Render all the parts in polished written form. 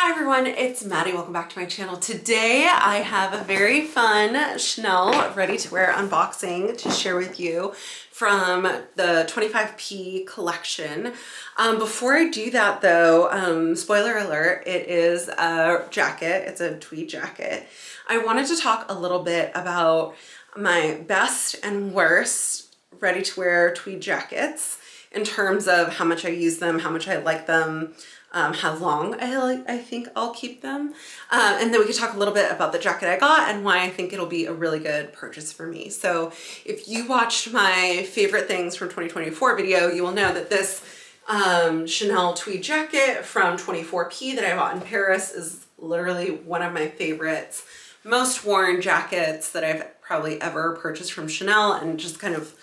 Hi everyone, it's Maddie. Welcome back to my channel. Today I have a very fun Chanel ready-to-wear unboxing to share with you from the 25P collection. Before I do that though, spoiler alert, it is a jacket. It's a tweed jacket. I wanted to talk a little bit about my best and worst ready-to-wear tweed jackets in terms of how much I use them, how much I like them, how long I think I'll keep them. And then we could talk a little bit about the jacket I got and why I think it'll be a really good purchase for me. So if you watched my favorite things from 2024 video, you will know that this Chanel tweed jacket from 24P that I bought in Paris is literally one of my favorites, most worn jackets that I've probably ever purchased from Chanel, and just kind of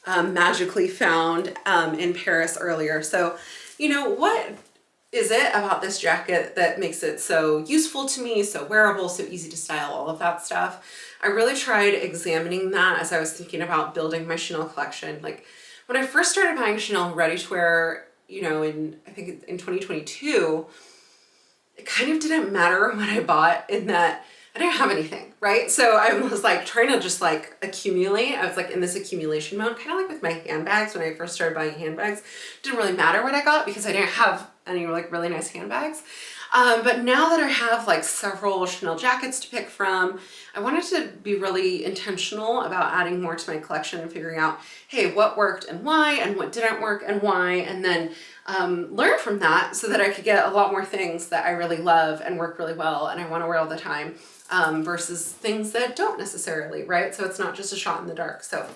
magically found in Paris earlier. So, you know, what is it about this jacket that makes it so useful to me, so wearable, so easy to style, all of that stuff? I really tried examining that as I was thinking about building my Chanel collection. Like when I first started buying Chanel ready-to-wear, you know, I think in 2022, it kind of didn't matter what I bought in that I didn't have anything, right? So I was like trying to just like accumulate. I was like in this accumulation mode, kind of like with my handbags. When I first started buying handbags, it didn't really matter what I got because I didn't have any like really nice handbags. But now that I have like several Chanel jackets to pick from, I wanted to be really intentional about adding more to my collection and figuring out, hey, what worked and why, and what didn't work and why, and then learn from that so that I could get a lot more things that I really love and work really well and I want to wear all the time, versus things that don't necessarily, right? So it's not just a shot in the dark. So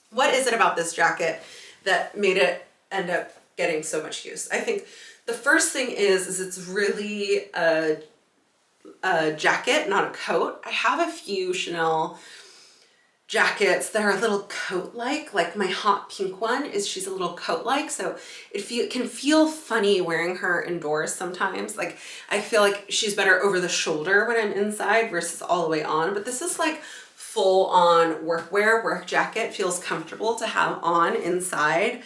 what is it about this jacket that made it end up getting so much use? I think the first thing is it's really a jacket, not a coat. I have a few Chanel jackets that are a little coat-like my hot pink one is, she's a little coat-like, so it can feel funny wearing her indoors sometimes. Like I feel like she's better over the shoulder when I'm inside versus all the way on, but this is like full-on workwear, work jacket, feels comfortable to have on inside.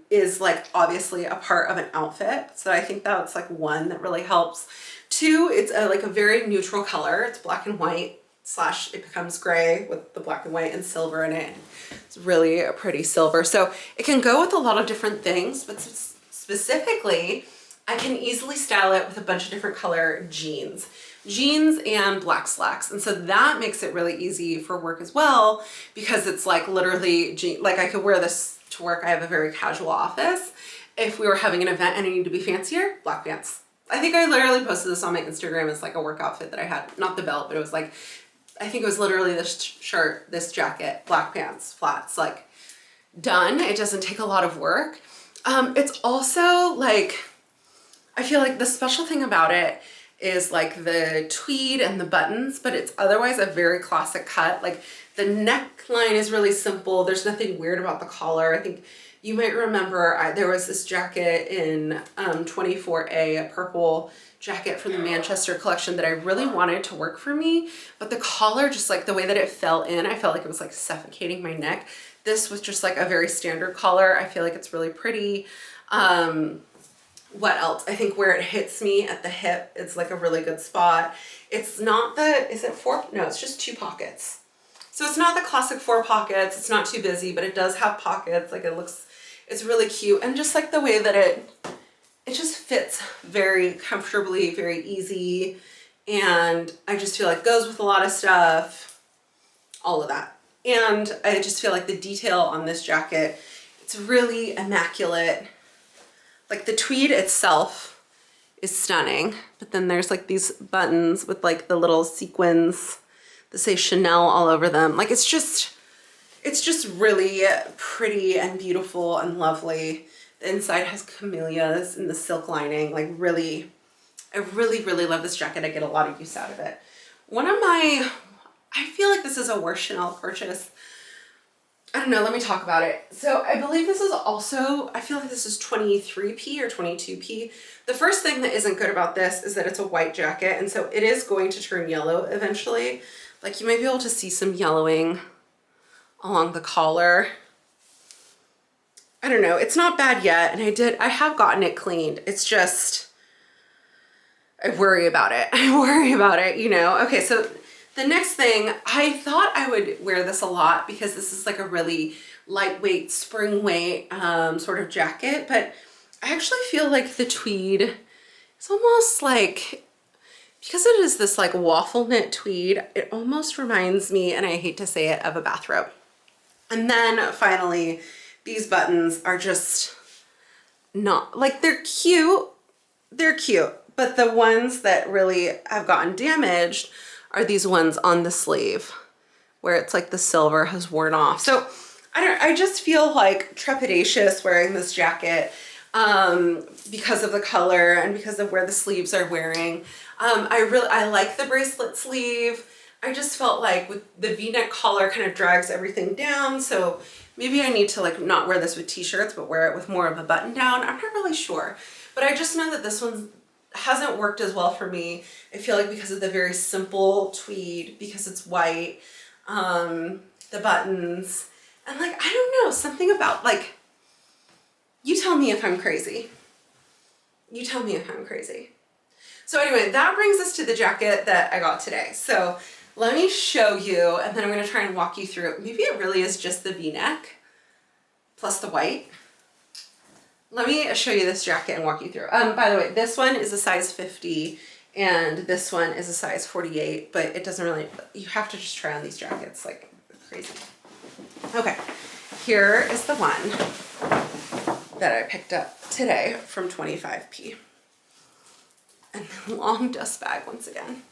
Is like obviously a part of an outfit, so I think that's like one that really helps. Two, it's like a very neutral color. It's black and white / it becomes gray with the black and white and silver in it. It's really a pretty silver, so it can go with a lot of different things, but specifically I can easily style it with a bunch of different color jeans and black slacks, and so that makes it really easy for work as well, because it's like literally like I could wear this to work. I have a very casual office. If we were having an event and I need to be fancier, black pants. I think I literally posted this on my Instagram as like a work outfit that I had, not the belt, but it was like, I think it was literally this shirt, this jacket, black pants, flats, like done. It doesn't take a lot of work. It's also like, I feel like the special thing about it is like the tweed and the buttons, but it's otherwise a very classic cut. Like the neckline is really simple. There's nothing weird about the collar. I think you might remember there was this jacket in 24A, a purple jacket from the Manchester collection that I really wanted to work for me, but the collar, just like the way that it fell in, I felt like it was like suffocating my neck. This was just like a very standard collar. I feel like it's really pretty. What else? I think where it hits me at the hip, it's like a really good spot. It's not the, is it four? No, it's just 2 pockets. So it's not the classic 4 pockets. It's not too busy, but it does have pockets. Like it's really cute. And just like the way that it just fits very comfortably, very easy. And I just feel like goes with a lot of stuff, all of that. And I just feel like the detail on this jacket, it's really immaculate. Like the tweed itself is stunning, but then there's like these buttons with like the little sequins that say Chanel all over them. Like it's just really pretty and beautiful and lovely. The inside has camellias in the silk lining. Like really, I really love this jacket. I get a lot of use out of it. I feel like this is a worse Chanel purchase. I don't know, let me talk about it. So I believe this is also, I feel like this is 23P or 22P. The first thing that isn't good about this is that it's a white jacket, and so it is going to turn yellow eventually. Like you might be able to see some yellowing along the collar. I don't know, it's not bad yet, and I have gotten it cleaned. It's just, I worry about it. I worry about it, you know? Okay, so the next thing, I thought I would wear this a lot because this is like a really lightweight, spring weight sort of jacket, but I actually feel like the tweed is almost like, because it is this like waffle knit tweed, it almost reminds me, and I hate to say it, of a bathrobe. And then finally, these buttons are just not, like they're cute, but the ones that really have gotten damaged are these ones on the sleeve where it's like the silver has worn off. So I just feel like trepidatious wearing this jacket because of the color and because of where the sleeves are wearing. I like the bracelet sleeve. I just felt like with the V-neck collar kind of drags everything down. So maybe I need to like not wear this with t-shirts, but wear it with more of a button down. I'm not really sure, but I just know that this one hasn't worked as well for me. I feel like because of the very simple tweed, because it's white, the buttons, and like, I don't know, something about like, you tell me if I'm crazy. You tell me if I'm crazy. So anyway, that brings us to the jacket that I got today. So let me show you, and then I'm gonna try and walk you through it. Maybe it really is just the V-neck plus the white. Let me show you this jacket and walk you through. By the way, this one is a size 50 and this one is a size 48, but it doesn't really, you have to just try on these jackets like crazy. Okay, here is the one that I picked up today from 25p. And long dust bag once again.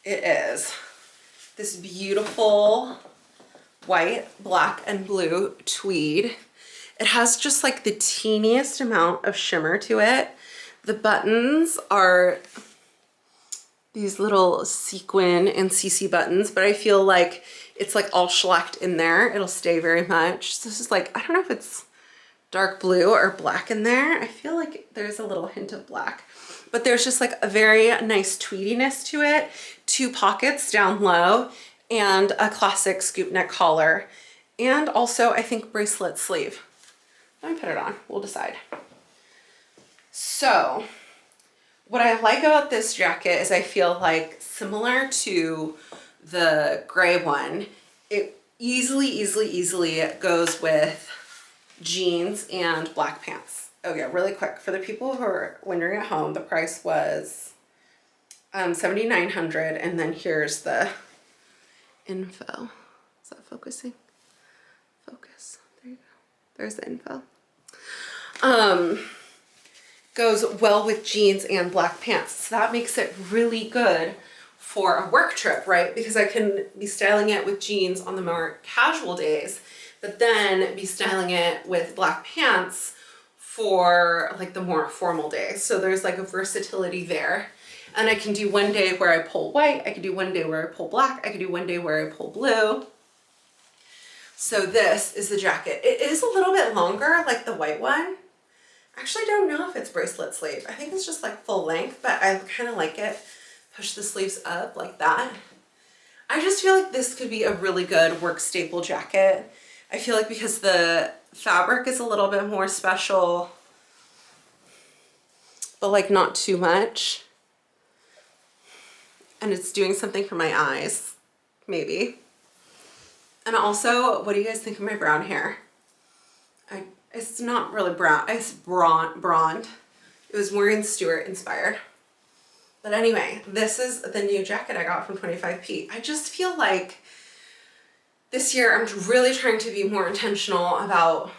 It is this beautiful white, black, and blue tweed. It has just like the teeniest amount of shimmer to it. The buttons are these little sequin and CC buttons, but I feel like it's like all shellacked in there. It'll stay very much. So this is like, I don't know if it's dark blue or black in there. I feel like there's a little hint of black, but there's just like a very nice tweediness to it. 2 pockets down low and a classic scoop neck collar. And also I think bracelet sleeve. Let me put it on, we'll decide. So what I like about this jacket is I feel like similar to the gray one, it easily goes with jeans and black pants. Oh yeah, really quick, for the people who are wondering at home, the price was $7,900, and then here's the info. Is that focusing? Focus. There you go. There's the info. Goes well with jeans and black pants. So that makes it really good for a work trip, right? Because I can be styling it with jeans on the more casual days, but then be styling it with black pants for like the more formal days. So there's like a versatility there. And I can do one day where I pull white, I can do one day where I pull black, I can do one day where I pull blue. So this is the jacket. It is a little bit longer, like the white one. I actually don't know if it's bracelet sleeve. I think it's just like full length, but I kind of like it. Push the sleeves up like that. I just feel like this could be a really good work staple jacket. I feel like because the fabric is a little bit more special, but like not too much. And it's doing something for my eyes, maybe. And also, what do you guys think of my brown hair? It's not really brown, it's blonde. It was Maureen Stewart inspired. But anyway, this is the new jacket I got from 25p. I just feel like this year I'm really trying to be more intentional about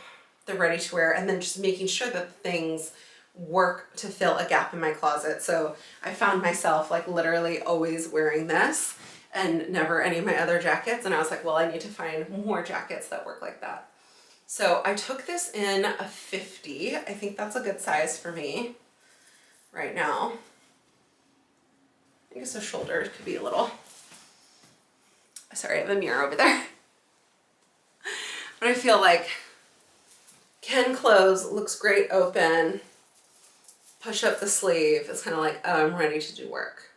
the ready to wear and then just making sure that things work to fill a gap in my closet. So I found myself like literally always wearing this and never any of my other jackets. And I was like, well, I need to find more jackets that work like that. So I took this in a 50. I think that's a good size for me right now. I guess the shoulder could be a little, sorry, I have a mirror over there. But I feel like can close, looks great open. Push up the sleeve. It's kind of like, oh, I'm ready to do work.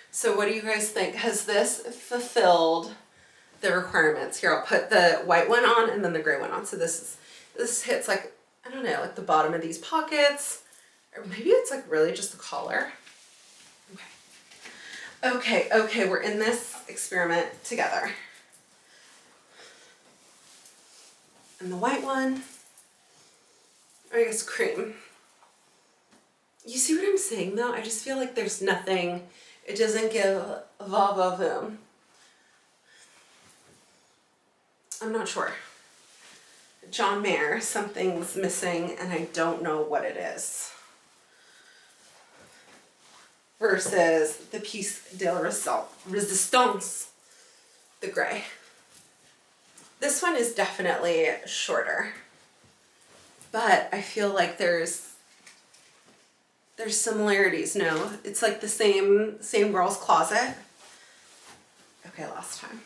So what do you guys think? Has this fulfilled the requirements? Here, I'll put the white one on and then the gray one on. So this hits like, I don't know, like the bottom of these pockets, or maybe it's like really just the collar. Okay, we're in this experiment together. And the white one, or I guess cream. You see what I'm saying though? I just feel like there's nothing, it doesn't give va-va-voom. I'm not sure. John Mayer, something's missing and I don't know what it is. Versus the Piece de Resistance, the gray. This one is definitely shorter, but I feel like there's similarities. No, it's like the same girl's closet. Okay, last time,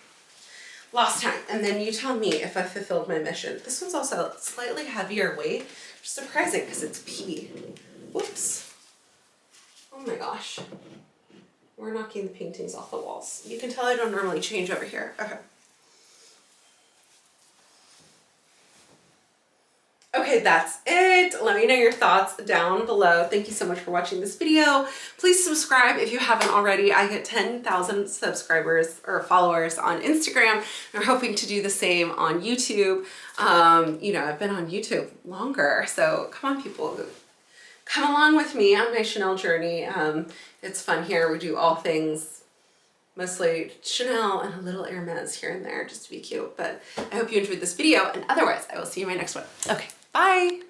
and then you tell me if I fulfilled my mission. This one's also slightly heavier weight, which is surprising because it's P. Whoops. Oh my gosh. We're knocking the paintings off the walls. You can tell I don't normally change over here. Okay. Okay, that's it. Let me know your thoughts down below. Thank you so much for watching this video. Please subscribe if you haven't already. I get 10,000 subscribers or followers on Instagram. We're hoping to do the same on YouTube. You know, I've been on YouTube longer, so come on people. Come along with me on my Chanel journey. It's fun here. We do all things, mostly Chanel and a little Hermes here and there just to be cute. But I hope you enjoyed this video, and otherwise I will see you in my next one. Okay, bye.